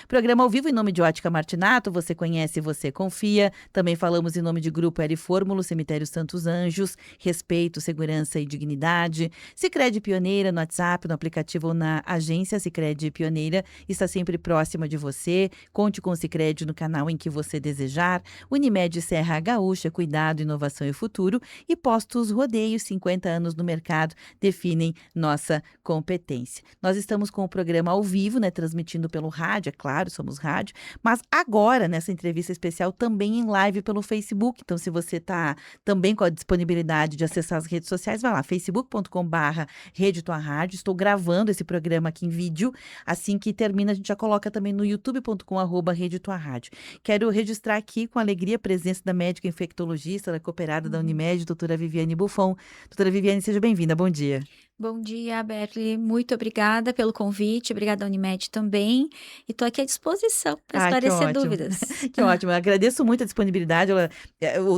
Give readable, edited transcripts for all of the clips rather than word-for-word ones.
Programa ao vivo em nome de Ótica Martinato, você conhece, você confia. Também falamos em nome de Grupo L Fórmulo, Cemitério Santos Anjos, respeito, segurança e dignidade. Sicredi Pioneira no WhatsApp, no aplicativo ou na agência Sicredi Pioneira, está sempre próxima de você. Conte com o Sicredi no canal em que você desejar. Unimed Serra Gaúcha, cuidado, inovação e futuro. E Postos Rodeio, 50 anos no mercado, definem nossa competência. Nós estamos com o programa ao vivo, né, transmitindo pelo rádio, é claro, somos rádio, mas agora, nessa entrevista especial, também em live pelo Facebook. Então, se você está também com a disponibilidade de acessar as redes sociais, vai lá, facebook.com/Rede Tua Rádio. Estou gravando esse programa aqui em vídeo. Assim que termina, a gente já coloca também no youtube.com/Rede Tua Rádio. Quero registrar aqui com alegria a presença da médica infectologista, da cooperada da Unimed, doutora Viviane Buffon. Doutora Viviane, seja bem-vinda, bom dia. Bom dia, Berli. Muito obrigada pelo convite, obrigada à Unimed também. E estou aqui à disposição para Ah, que esclarecer ótimo. dúvidas. Que ótimo. Eu agradeço muito a disponibilidade.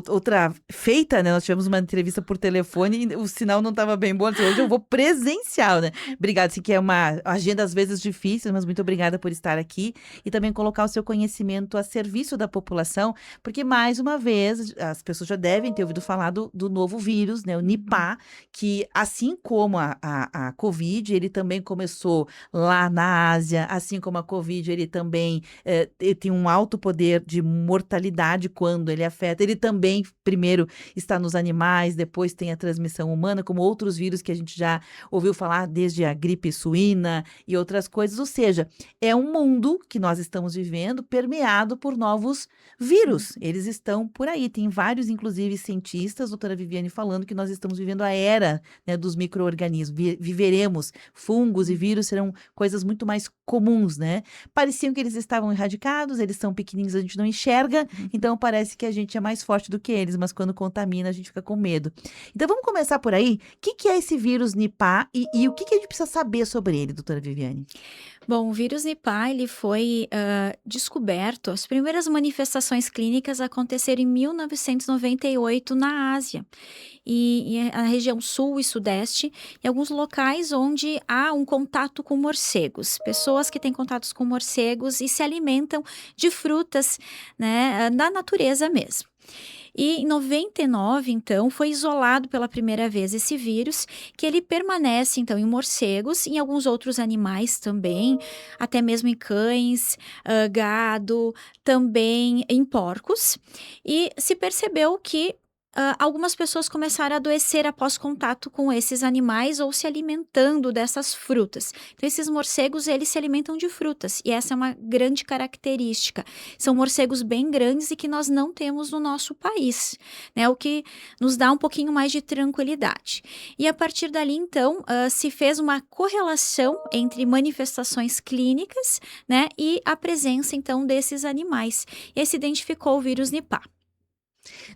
Outra feita, né? Nós tivemos uma entrevista por telefone e o sinal não estava bem bom. Hoje eu vou presencial, né? Obrigada, sim, que é uma agenda às vezes difícil, mas muito obrigada por estar aqui e também colocar o seu conhecimento a serviço da população, porque mais uma vez as pessoas já devem ter ouvido falar do novo vírus, né? O Nipah, que assim como a Covid, ele também começou lá na Ásia, assim como a Covid, ele também ele tem um alto poder de mortalidade quando ele afeta. Ele também, primeiro, está nos animais, depois tem a transmissão humana, como outros vírus que a gente já ouviu falar, desde a gripe suína e outras coisas. Ou seja, é um mundo que nós estamos vivendo permeado por novos vírus. Eles estão por aí. Tem vários, inclusive, cientistas, doutora Viviane, falando que nós estamos vivendo a era, né, dos micro-organismos. Viveremos, fungos e vírus serão coisas muito mais comuns, né? Pareciam que eles estavam erradicados, eles são pequenininhos, a gente não enxerga, então parece que a gente é mais forte do que eles, mas quando contamina a gente fica com medo. Então vamos começar por aí. O que é esse vírus Nipah e o que a gente precisa saber sobre ele, doutora Viviane? Bom, o vírus Nipah, ele foi descoberto, as primeiras manifestações clínicas aconteceram em 1998 na Ásia. E a região sul e sudeste, em alguns locais onde há um contato com morcegos. Pessoas que têm contatos com morcegos e se alimentam de frutas, né, da natureza mesmo. E em 99, então, foi isolado pela primeira vez esse vírus, que ele permanece, então, em morcegos, em alguns outros animais também, até mesmo em cães, gado, também em porcos. E se percebeu que algumas pessoas começaram a adoecer após contato com esses animais ou se alimentando dessas frutas. Então, esses morcegos, eles se alimentam de frutas, e essa é uma grande característica. São morcegos bem grandes e que nós não temos no nosso país, né? O que nos dá um pouquinho mais de tranquilidade. E a partir dali, então, se fez uma correlação entre manifestações clínicas, né, e a presença, então, desses animais. E aí se identificou o vírus Nipah.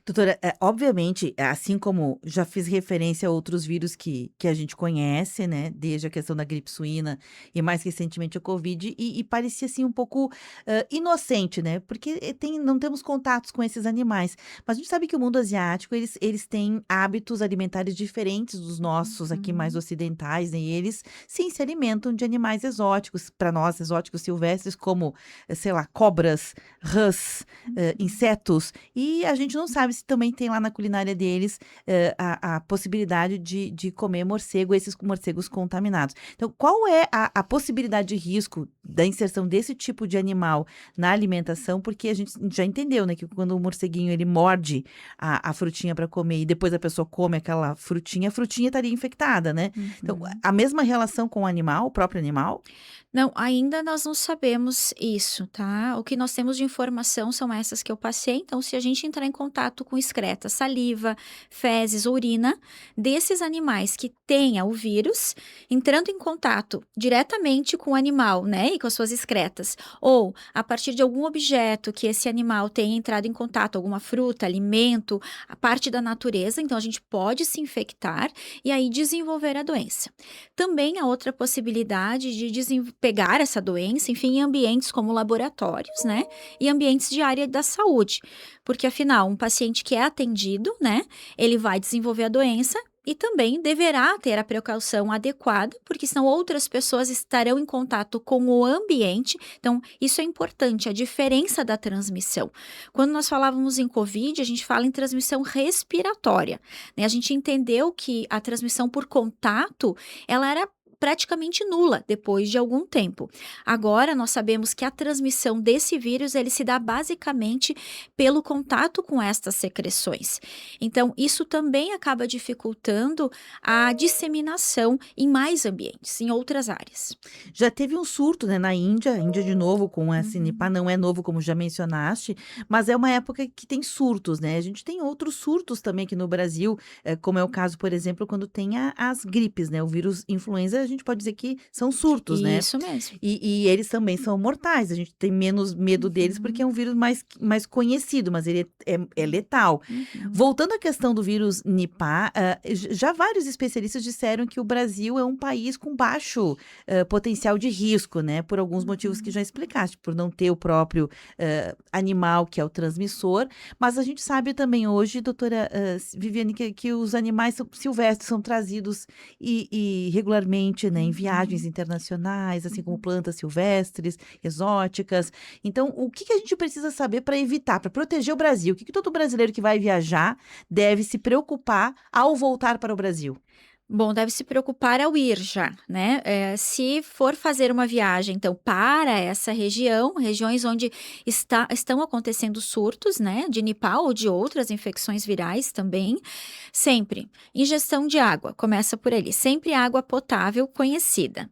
Doutora, obviamente, assim como já fiz referência a outros vírus que a gente conhece, né, desde a questão da gripe suína e mais recentemente a Covid, e parecia assim um pouco inocente, né, porque não temos contatos com esses animais, mas a gente sabe que o mundo asiático, eles têm hábitos alimentares diferentes dos nossos aqui mais ocidentais, né, e eles sim se alimentam de animais exóticos, para nós exóticos silvestres, como, sei lá, cobras, rãs, insetos, e a gente não sabe se também tem lá na culinária deles a possibilidade de comer morcego, esses morcegos contaminados. Então, qual é a possibilidade de risco da inserção desse tipo de animal na alimentação? Porque a gente já entendeu, né, que quando o morceguinho ele morde a frutinha para comer e depois a pessoa come aquela frutinha, a frutinha estaria infectada, né? Então, a mesma relação com o animal, o próprio animal? Não, ainda nós não sabemos isso, tá? O que nós temos de informação são essas que eu passei. Então, se a gente entrar em contato com excreta, saliva, fezes, urina desses animais que tenha o vírus, entrando em contato diretamente com o animal, né, e com as suas excretas, ou a partir de algum objeto que esse animal tenha entrado em contato, alguma fruta, alimento, a parte da natureza, então a gente pode se infectar e aí desenvolver a doença. Também há outra possibilidade de pegar essa doença, enfim, em ambientes como laboratórios, né? E ambientes de área da saúde. Porque, afinal, um paciente que é atendido, né? Ele vai desenvolver a doença e também deverá ter a precaução adequada, porque senão outras pessoas estarão em contato com o ambiente. Então, isso é importante, a diferença da transmissão. Quando nós falávamos em Covid, a gente fala em transmissão respiratória, né? A gente entendeu que a transmissão por contato, ela era praticamente nula depois de algum tempo. Agora, nós sabemos que a transmissão desse vírus, ele se dá basicamente pelo contato com estas secreções. Então, isso também acaba dificultando a disseminação em mais ambientes, em outras áreas. Já teve um surto, né, na Índia de novo com essa Nipah, Uhum. não é novo como já mencionaste, mas é uma época que tem surtos, né, a gente tem outros surtos também aqui no Brasil, como é o caso, por exemplo, quando tem as gripes, né, o vírus influenza, a gente pode dizer que são surtos, né, Isso mesmo. e eles também são mortais, a gente tem menos medo deles porque é Uhum. um vírus mais conhecido, mas ele é letal. Uhum. Voltando à questão do vírus Nipah, já vários especialistas disseram que o Brasil é um país com baixo potencial de risco, né? Por alguns motivos que Uhum. já explicaste, por não ter o próprio animal que é o transmissor. Mas a gente sabe também hoje, doutora Viviane, que os animais silvestres são trazidos e regularmente, né, em viagens Uhum. internacionais, assim como Uhum. plantas silvestres, exóticas. Então, o que a gente precisa saber para evitar, para proteger o Brasil? O que todo brasileiro que vai viajar deve se preocupar ao voltar para o Brasil? Bom, deve se preocupar ao ir já, né? Se for fazer uma viagem, então, para essa região, regiões onde estão acontecendo surtos, né? De Nipah ou de outras infecções virais também, sempre. Ingestão de água, começa por ali. Sempre água potável conhecida,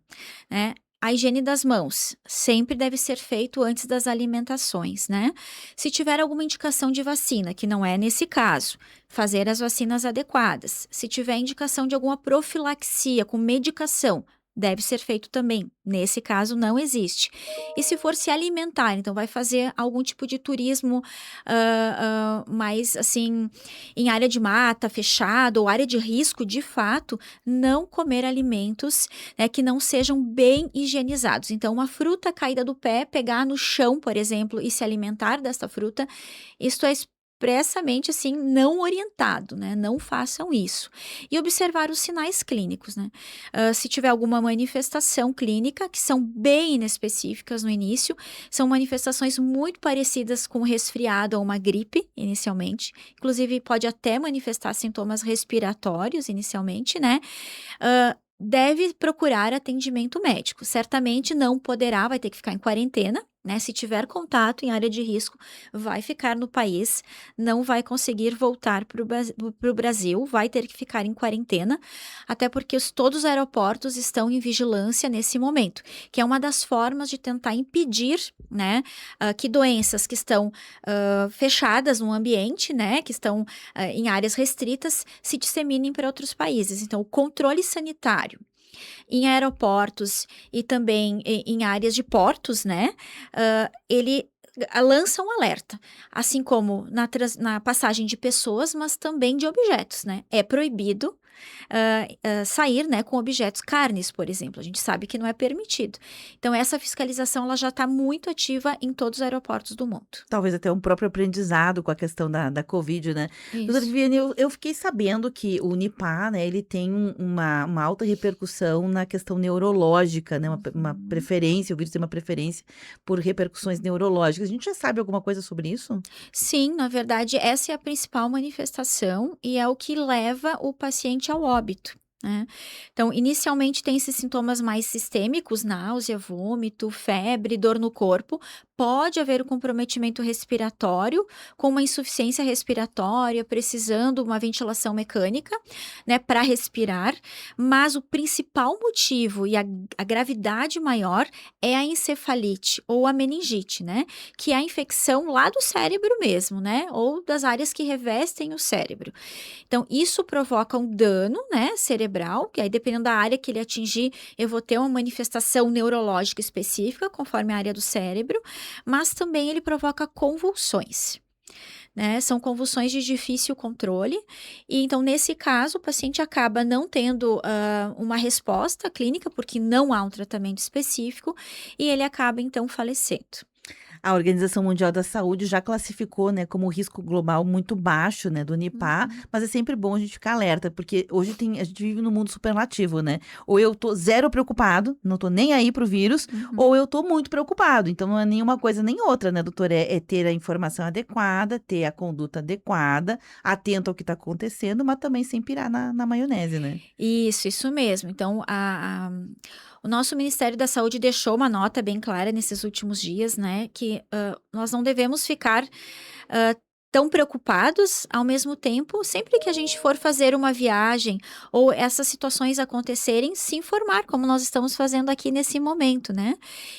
né? A higiene das mãos sempre deve ser feito antes das alimentações, né? Se tiver alguma indicação de vacina, que não é nesse caso, fazer as vacinas adequadas. Se tiver indicação de alguma profilaxia com medicação, deve ser feito também. Nesse caso, não existe. E se for se alimentar, então vai fazer algum tipo de turismo mais assim, em área de mata, fechado, ou área de risco, de fato, não comer alimentos, né, que não sejam bem higienizados. Então, uma fruta caída do pé, pegar no chão, por exemplo, e se alimentar desta fruta, isto é expressamente assim não orientado, né? Não façam isso. E observar os sinais clínicos, né? Se tiver alguma manifestação clínica, que são bem inespecíficas no início, são manifestações muito parecidas com resfriado ou uma gripe, inicialmente. Inclusive, pode até manifestar sintomas respiratórios inicialmente, né? Deve procurar atendimento médico. Certamente não poderá, vai ter que ficar em quarentena, né? Se tiver contato em área de risco, vai ficar no país, não vai conseguir voltar para o Brasil, vai ter que ficar em quarentena, até porque todos os aeroportos estão em vigilância nesse momento, que é uma das formas de tentar impedir, né, que doenças que estão fechadas no ambiente, né, que estão em áreas restritas, se disseminem para outros países. Então, o controle sanitário em aeroportos e também em áreas de portos, né, ele lança um alerta, assim como na passagem de pessoas, mas também de objetos, né? É proibido sair, né, com objetos carnes, por exemplo. A gente sabe que não é permitido. Então, essa fiscalização ela já está muito ativa em todos os aeroportos do mundo. Talvez até um próprio aprendizado com a questão da Covid, né. Doutora Isso. Viviane, eu fiquei sabendo que o Nipah, né, ele tem uma alta repercussão na questão neurológica, né, uma Uhum. preferência, o vírus tem uma preferência por repercussões neurológicas. A gente já sabe alguma coisa sobre isso? Sim, na verdade, essa é a principal manifestação e é o que leva o paciente ao óbito, né? Então, inicialmente tem esses sintomas mais sistêmicos, náusea, vômito, febre, dor no corpo. Pode haver o comprometimento respiratório, com uma insuficiência respiratória, precisando uma ventilação mecânica, né, para respirar, mas o principal motivo e a gravidade maior é a encefalite ou a meningite, né? Que é a infecção lá do cérebro mesmo, né? Ou das áreas que revestem o cérebro. Então, isso provoca um dano, né, cerebral, que aí dependendo da área que ele atingir, eu vou ter uma manifestação neurológica específica, conforme a área do cérebro, mas também ele provoca convulsões. Né, são convulsões de difícil controle, e então, nesse caso, o paciente acaba não tendo uma resposta clínica, porque não há um tratamento específico, e ele acaba então falecendo. A Organização Mundial da Saúde já classificou, né, como risco global muito baixo, né, do Nipah, Uhum, mas é sempre bom a gente ficar alerta, porque hoje a gente vive num mundo superlativo, né? Ou eu tô zero preocupado, não tô nem aí pro vírus, uhum. ou eu tô muito preocupado. Então não é nenhuma coisa nem outra, né, doutor? É ter a informação adequada, ter a conduta adequada, atento ao que tá acontecendo, mas também sem pirar na maionese, né? Isso mesmo. Então, o nosso Ministério da Saúde deixou uma nota bem clara nesses últimos dias, né, que nós não devemos ficar ah, tão preocupados, ao mesmo tempo, sempre que a gente for fazer uma viagem ou essas situações acontecerem, se informar, como nós estamos fazendo aqui nesse momento, né?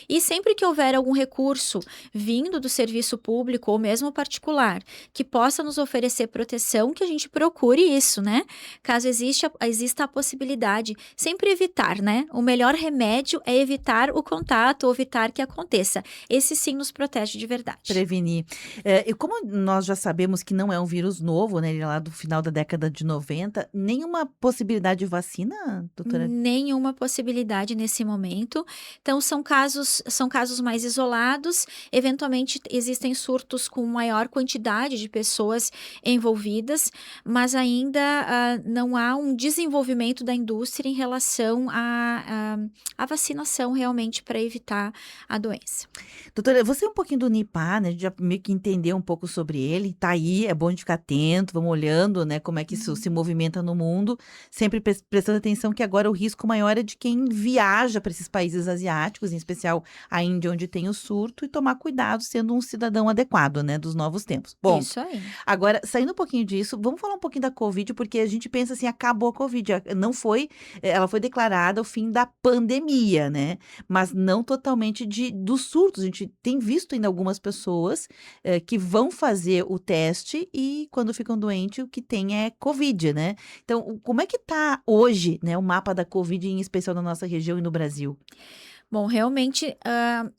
E sempre que houver algum recurso vindo do serviço público ou mesmo particular que possa nos oferecer proteção, que a gente procure isso, né? Caso exista a possibilidade, sempre evitar, né? O melhor remédio é evitar o contato ou evitar que aconteça. Esse sim nos protege de verdade. Prevenir. E como nós já sabemos que não é um vírus novo, né, ele é lá do final da década de 90, nenhuma possibilidade de vacina, doutora? Nenhuma possibilidade nesse momento. Então, são casos mais isolados. Eventualmente, existem surtos com maior quantidade de pessoas envolvidas, mas ainda não há um desenvolvimento da indústria em relação à vacinação realmente para evitar a doença. Doutora, você é um pouquinho do Nipah, né? A gente já meio que entendeu um pouco sobre ele. Tá aí, é bom a gente ficar atento, vamos olhando, né? Como é que isso Uhum. se movimenta no mundo. Sempre prestando atenção que agora o risco maior é de quem viaja para esses países asiáticos, em especial a Índia, onde tem o surto, e tomar cuidado sendo um cidadão adequado, né? Dos novos tempos. Bom, Isso aí. agora, saindo um pouquinho disso, vamos falar um pouquinho da Covid, porque a gente pensa assim, acabou a Covid. Não foi, ela foi declarada o fim da pandemia, né? Mas não totalmente dos surtos. A gente tem visto ainda algumas pessoas que vão fazer o teste e quando ficam doentes, o que tem é Covid, né? Então, como é que tá hoje, né, o mapa da Covid, em especial na nossa região e no Brasil? Bom, realmente,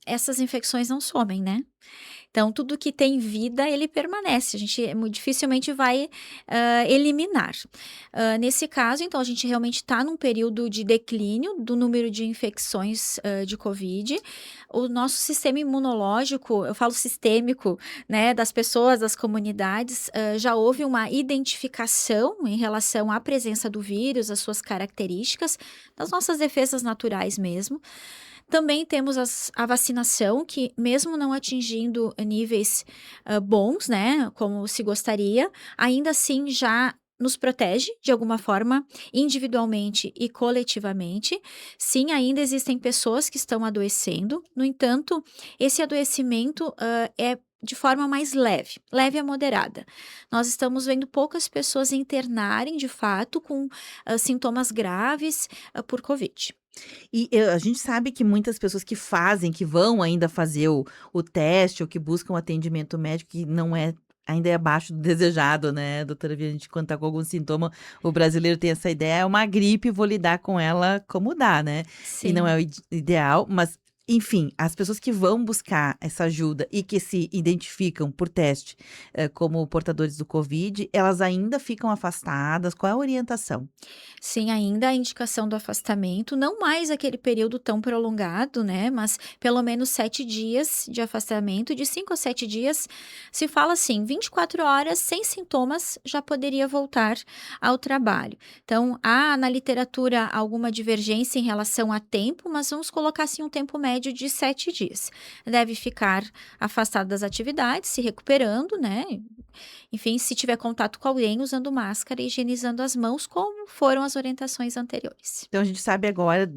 essas infecções não somem, né? Então, tudo que tem vida, ele permanece. A gente dificilmente vai eliminar. Nesse caso, então, a gente realmente está num período de declínio do número de infecções de Covid. O nosso sistema imunológico, eu falo sistêmico, né, das pessoas, das comunidades, já houve uma identificação em relação à presença do vírus, as suas características, das nossas defesas naturais mesmo. Também temos a vacinação, que mesmo não atingindo níveis bons, né, como se gostaria, ainda assim já nos protege de alguma forma, individualmente e coletivamente. Sim, ainda existem pessoas que estão adoecendo, no entanto, esse adoecimento é de forma mais leve, leve a moderada. Nós estamos vendo poucas pessoas internarem de fato com sintomas graves por Covid. E a gente sabe que muitas pessoas que fazem, que vão ainda fazer o teste ou que buscam atendimento médico, que não é ainda é abaixo do desejado, né, doutora Viana? A gente quando tá com algum sintoma, o brasileiro tem essa ideia, é uma gripe, vou lidar com ela como dá, né? E não é Sim. o ideal, mas enfim, as pessoas que vão buscar essa ajuda e que se identificam por teste, como portadores do Covid, elas ainda ficam afastadas? Qual é a orientação? Sim, ainda a indicação do afastamento, não mais aquele período tão prolongado, né? Mas pelo menos 7 dias de afastamento, de 5 a 7 dias. Se fala assim, 24 horas sem sintomas já poderia voltar ao trabalho. Então, há na literatura alguma divergência em relação a tempo, mas vamos colocar assim um tempo médio de 7 dias. Deve ficar afastado das atividades, se recuperando, né? Enfim, se tiver contato com alguém, usando máscara e higienizando as mãos, como foram as orientações anteriores. Então a gente sabe agora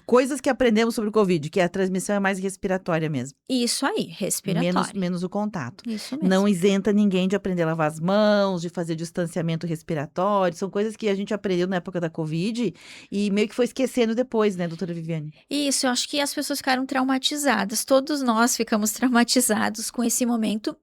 coisas que aprendemos sobre o Covid, que a transmissão é mais respiratória mesmo, Isso aí, menos, respiratória. menos o contato. Isso Não mesmo. isenta ninguém de aprender a lavar as mãos, de fazer distanciamento respiratório, são coisas que a gente aprendeu na época da Covid e meio que foi esquecendo depois, né, doutora Viviane? Isso, eu acho que as pessoas ficaram traumatizadas. Todos nós ficamos traumatizados com esse momento,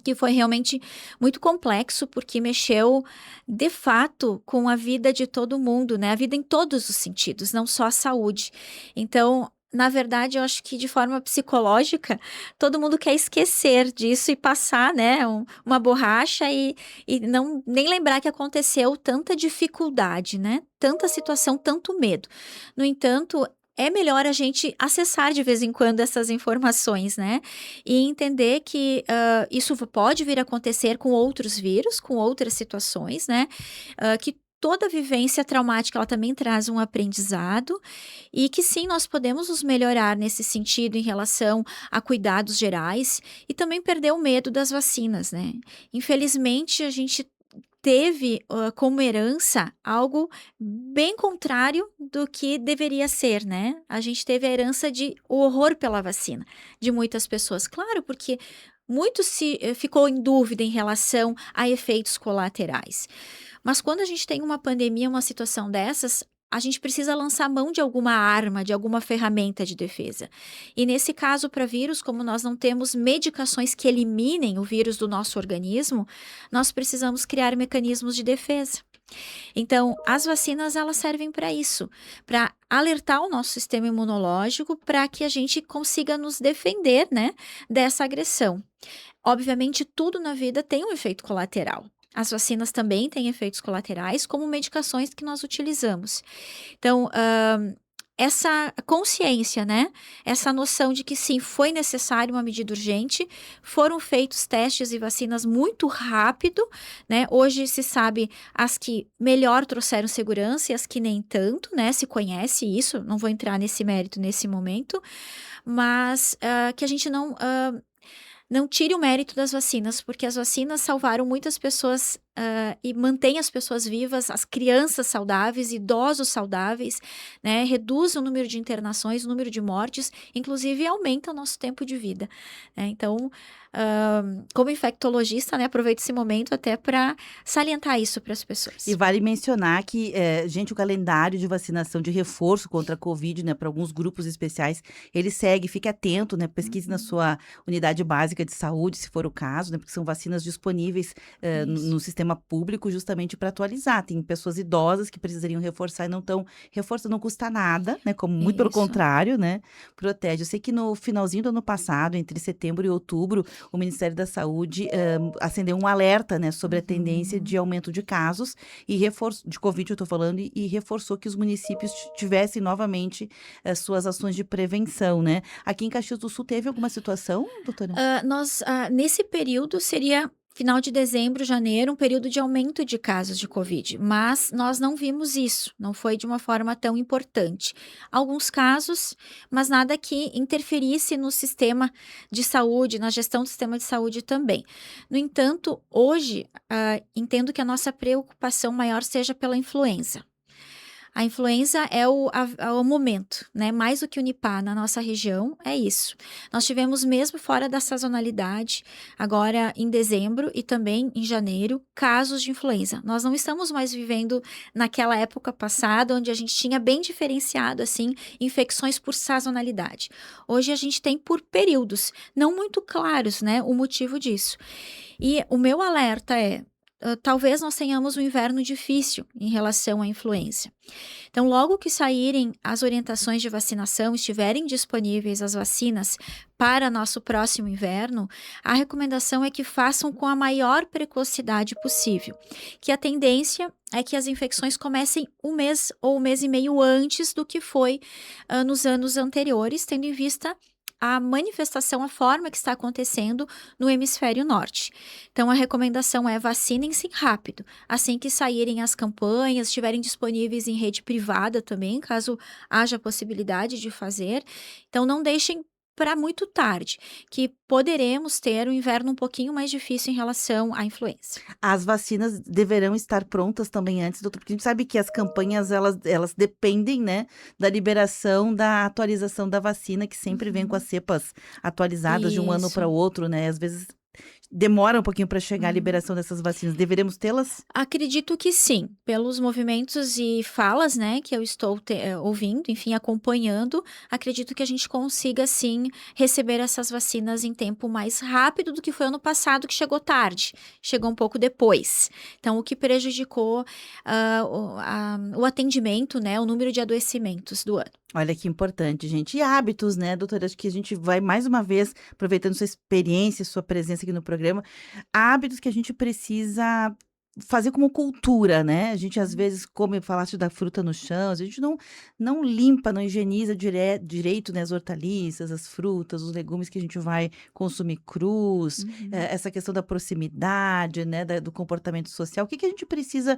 que foi realmente muito complexo, porque mexeu de fato com a vida de todo mundo, né? A vida em todos os sentidos, não só a saúde. Então, na verdade, eu acho que de forma psicológica, todo mundo quer esquecer disso e passar, né, uma borracha e não nem lembrar que aconteceu tanta dificuldade, né? Tanta situação, tanto medo. No entanto, é melhor a gente acessar de vez em quando essas informações, né? E entender que isso pode vir a acontecer com outros vírus, com outras situações, né? Que toda vivência traumática, ela também traz um aprendizado e que sim, nós podemos nos melhorar nesse sentido em relação a cuidados gerais e também perder o medo das vacinas, né? Infelizmente, a gente teve como herança algo bem contrário do que deveria ser, né? A gente teve a herança de o horror pela vacina de muitas pessoas. Claro, porque muito se ficou em dúvida em relação a efeitos colaterais. Mas quando a gente tem uma pandemia, uma situação dessas, a gente precisa lançar mão de alguma arma, de alguma ferramenta de defesa. E nesse caso, para vírus, como nós não temos medicações que eliminem o vírus do nosso organismo, nós precisamos criar mecanismos de defesa. Então, as vacinas, elas servem para isso, para alertar o nosso sistema imunológico para que a gente consiga nos defender, né, dessa agressão. Obviamente, tudo na vida tem um efeito colateral. As vacinas também têm efeitos colaterais, como medicações que nós utilizamos. Então, essa consciência, né? Essa noção de que sim, foi necessário uma medida urgente, foram feitos testes e vacinas muito rápido, né? Hoje se sabe as que melhor trouxeram segurança e as que nem tanto, né? Se conhece isso, não vou entrar nesse mérito nesse momento, mas que a gente não tire o mérito das vacinas, porque as vacinas salvaram muitas pessoas e mantêm as pessoas vivas, as crianças saudáveis, idosos saudáveis, né? Reduz o número de internações, o número de mortes, inclusive aumenta o nosso tempo de vida, né? Então, como infectologista, né, aproveito esse momento até para salientar isso para as pessoas. E vale mencionar que, gente, o calendário de vacinação de reforço contra a Covid, né, para alguns grupos especiais, ele segue, fique atento, né, pesquise na sua unidade básica de saúde, se for o caso, né, porque são vacinas disponíveis no sistema público justamente para atualizar. Tem pessoas idosas que precisariam reforçar e não estão reforçando, não custa nada, né, como muito pelo Isso. contrário, né, protege. Eu sei que no finalzinho do ano passado, entre setembro e outubro, o Ministério da Saúde acendeu um alerta, né, sobre a tendência de aumento de casos e reforço de Covid, eu estou falando, e reforçou que os municípios tivessem novamente suas ações de prevenção, né? Aqui em Caxias do Sul teve alguma situação, doutora? Nesse período seria final de dezembro, janeiro, um período de aumento de casos de Covid, mas nós não vimos isso, não foi de uma forma tão importante. Alguns casos, mas nada que interferisse no sistema de saúde, na gestão do sistema de saúde também. No entanto, hoje, entendo que a nossa preocupação maior seja pela influenza. A influenza é o momento, né? Mais do que o Nipah na nossa região, é isso. Nós tivemos mesmo fora da sazonalidade, agora em dezembro e também em janeiro, casos de influenza. Nós não estamos mais vivendo naquela época passada, onde a gente tinha bem diferenciado, assim, infecções por sazonalidade. Hoje a gente tem por períodos, não muito claros, né? O motivo disso. E o meu alerta é, talvez nós tenhamos um inverno difícil em relação à influenza. Então, logo que saírem as orientações de vacinação, estiverem disponíveis as vacinas para nosso próximo inverno, a recomendação é que façam com a maior precocidade possível, que a tendência é que as infecções comecem um mês ou um mês e meio antes do que foi nos anos anteriores, tendo em vista a manifestação, a forma que está acontecendo no hemisfério norte. Então, a recomendação é vacinem-se rápido, assim que saírem as campanhas, estiverem disponíveis em rede privada também, caso haja possibilidade de fazer. Então, não deixem para muito tarde, que poderemos ter um inverno um pouquinho mais difícil em relação à influenza. As vacinas deverão estar prontas também antes, doutor, porque a gente sabe que as campanhas, elas dependem, né, da liberação, da atualização da vacina, que sempre vem com as cepas atualizadas de um ano para o outro, né, às vezes demora um pouquinho para chegar a liberação dessas vacinas. Deveremos tê-las? Acredito que sim, pelos movimentos e falas, né, que eu estou ouvindo, enfim, acompanhando, acredito que a gente consiga sim receber essas vacinas em tempo mais rápido do que foi ano passado, que chegou tarde, chegou um pouco depois. Então, o que prejudicou o atendimento, né, o número de adoecimentos do ano. Olha que importante, gente. E hábitos, né, doutora? Acho que a gente vai mais uma vez, aproveitando sua experiência, sua presença aqui no programa, hábitos que a gente precisa fazer como cultura, né? A gente às vezes come, falaste da fruta no chão, a gente não limpa, não higieniza direito, né, as hortaliças, as frutas, os legumes que a gente vai consumir crus, Uhum. essa questão da proximidade, né, do comportamento social. O que que a gente precisa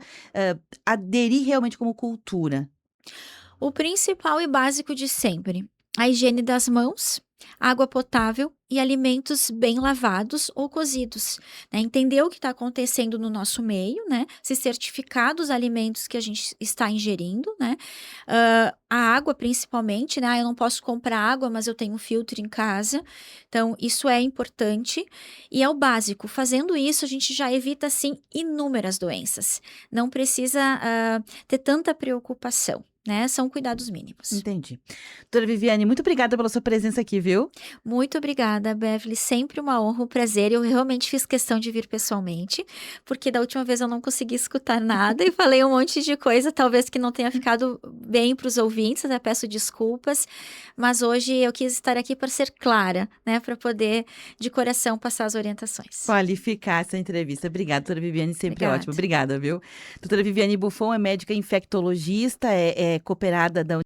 aderir realmente como cultura? O principal e básico de sempre: a higiene das mãos, água potável e alimentos bem lavados ou cozidos, né? Entender o que está acontecendo no nosso meio, né? Se certificar dos alimentos que a gente está ingerindo, né? A água, principalmente, né? Eu não posso comprar água, mas eu tenho um filtro em casa, então isso é importante e é o básico. Fazendo isso, a gente já evita, assim, inúmeras doenças. Não precisa ter tanta preocupação, né? São cuidados mínimos. Entendi. Doutora Viviane, muito obrigada pela sua presença aqui, viu? Muito obrigada, Beverly. Sempre uma honra, um prazer. Eu realmente fiz questão de vir pessoalmente, porque da última vez eu não consegui escutar nada e falei um monte de coisa, talvez que não tenha ficado bem para os ouvintes, até peço desculpas, mas hoje eu quis estar aqui para ser clara, né, para poder de coração passar as orientações. Qualificar essa entrevista. Obrigada, doutora Viviane, sempre ótimo. Obrigada. Obrigada, viu? Doutora Viviane Buffon é médica infectologista, é cooperada da